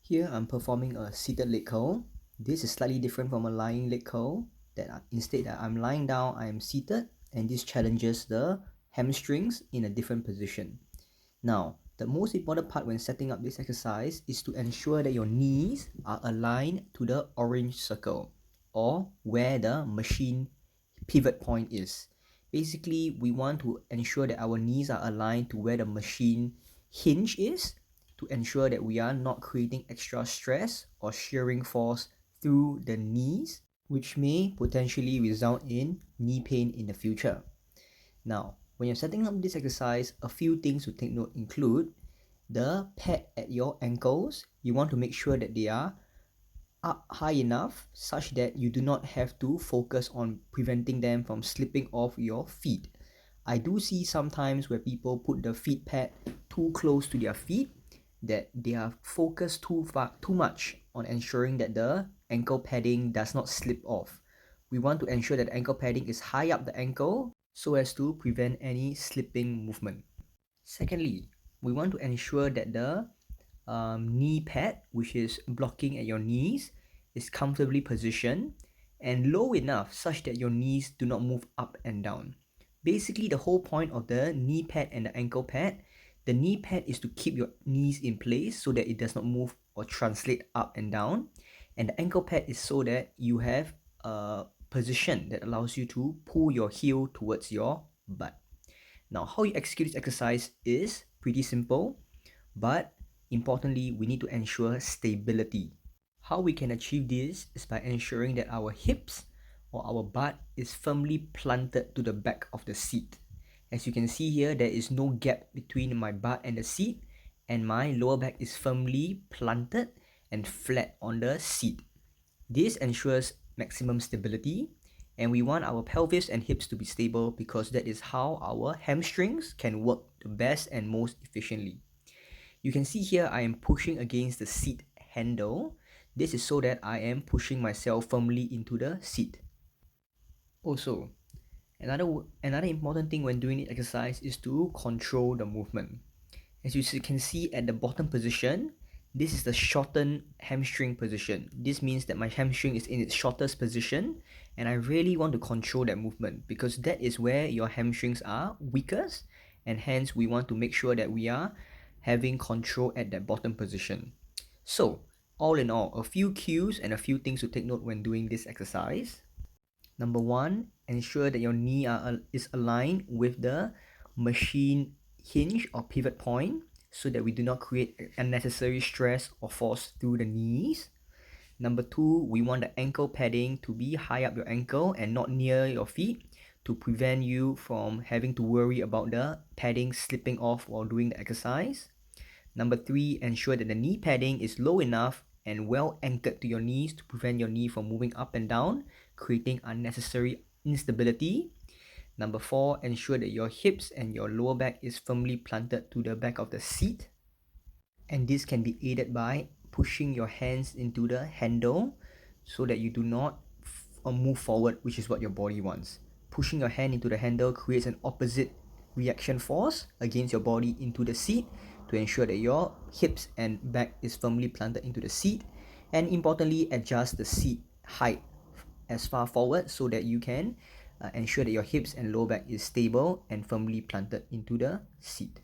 Here I'm performing a seated leg curl. This is slightly different from a lying leg curl. Instead that I'm lying down, I am seated, and this challenges the hamstrings in a different position. Now, the most important part when setting up this exercise is to ensure that your knees are aligned to the orange circle, or where the machine pivot point is. Basically, we want to ensure that our knees are aligned to where the machine hinge is, to ensure that we are not creating extra stress or shearing force through the knees, which may potentially result in knee pain in the future. Now, when you're setting up this exercise, a few things to take note include the pad at your ankles. You want to make sure that they are up high enough such that you do not have to focus on preventing them from slipping off your feet. I do see sometimes where people put the feet pad too close to their feet, that they are focused too much on ensuring that the ankle padding does not slip off. We want to ensure that ankle padding is high up the ankle so as to prevent any slipping movement. Secondly, we want to ensure that the knee pad, which is blocking at your knees, is comfortably positioned and low enough such that your knees do not move up and down. Basically, the whole point of the knee pad and the ankle pad, the knee pad is to keep your knees in place so that it does not move or translate up and down, and the ankle pad is so that you have a position that allows you to pull your heel towards your butt. Now, how you execute this exercise is pretty simple, but importantly, we need to ensure stability. How we can achieve this is by ensuring that our hips or our butt is firmly planted to the back of the seat. As you can see here, there is no gap between my butt and the seat, and my lower back is firmly planted and flat on the seat. This ensures maximum stability, and we want our pelvis and hips to be stable because that is how our hamstrings can work the best and most efficiently. You can see here I am pushing against the seat handle. This is so that I am pushing myself firmly into the seat. Also, another important thing when doing the exercise is to control the movement. As you can see at the bottom position, this is the shortened hamstring position. This means that my hamstring is in its shortest position, and I really want to control that movement because that is where your hamstrings are weakest, and hence we want to make sure that we are having control at that bottom position. So, all in all, a few cues and a few things to take note when doing this exercise. Number one, ensure that your knee is aligned with the machine hinge or pivot point so that we do not create unnecessary stress or force through the knees. Number two, we want the ankle padding to be high up your ankle and not near your feet to prevent you from having to worry about the padding slipping off while doing the exercise. Number three, ensure that the knee padding is low enough and well anchored to your knees to prevent your knee from moving up and down, creating unnecessary instability. Number four, ensure that your hips and your lower back is firmly planted to the back of the seat. And this can be aided by pushing your hands into the handle so that you do not move forward, which is what your body wants. Pushing your hand into the handle creates an opposite reaction force against your body into the seat to ensure that your hips and back is firmly planted into the seat, and importantly, adjust the seat height as far forward so that you can ensure that your hips and lower back is stable and firmly planted into the seat.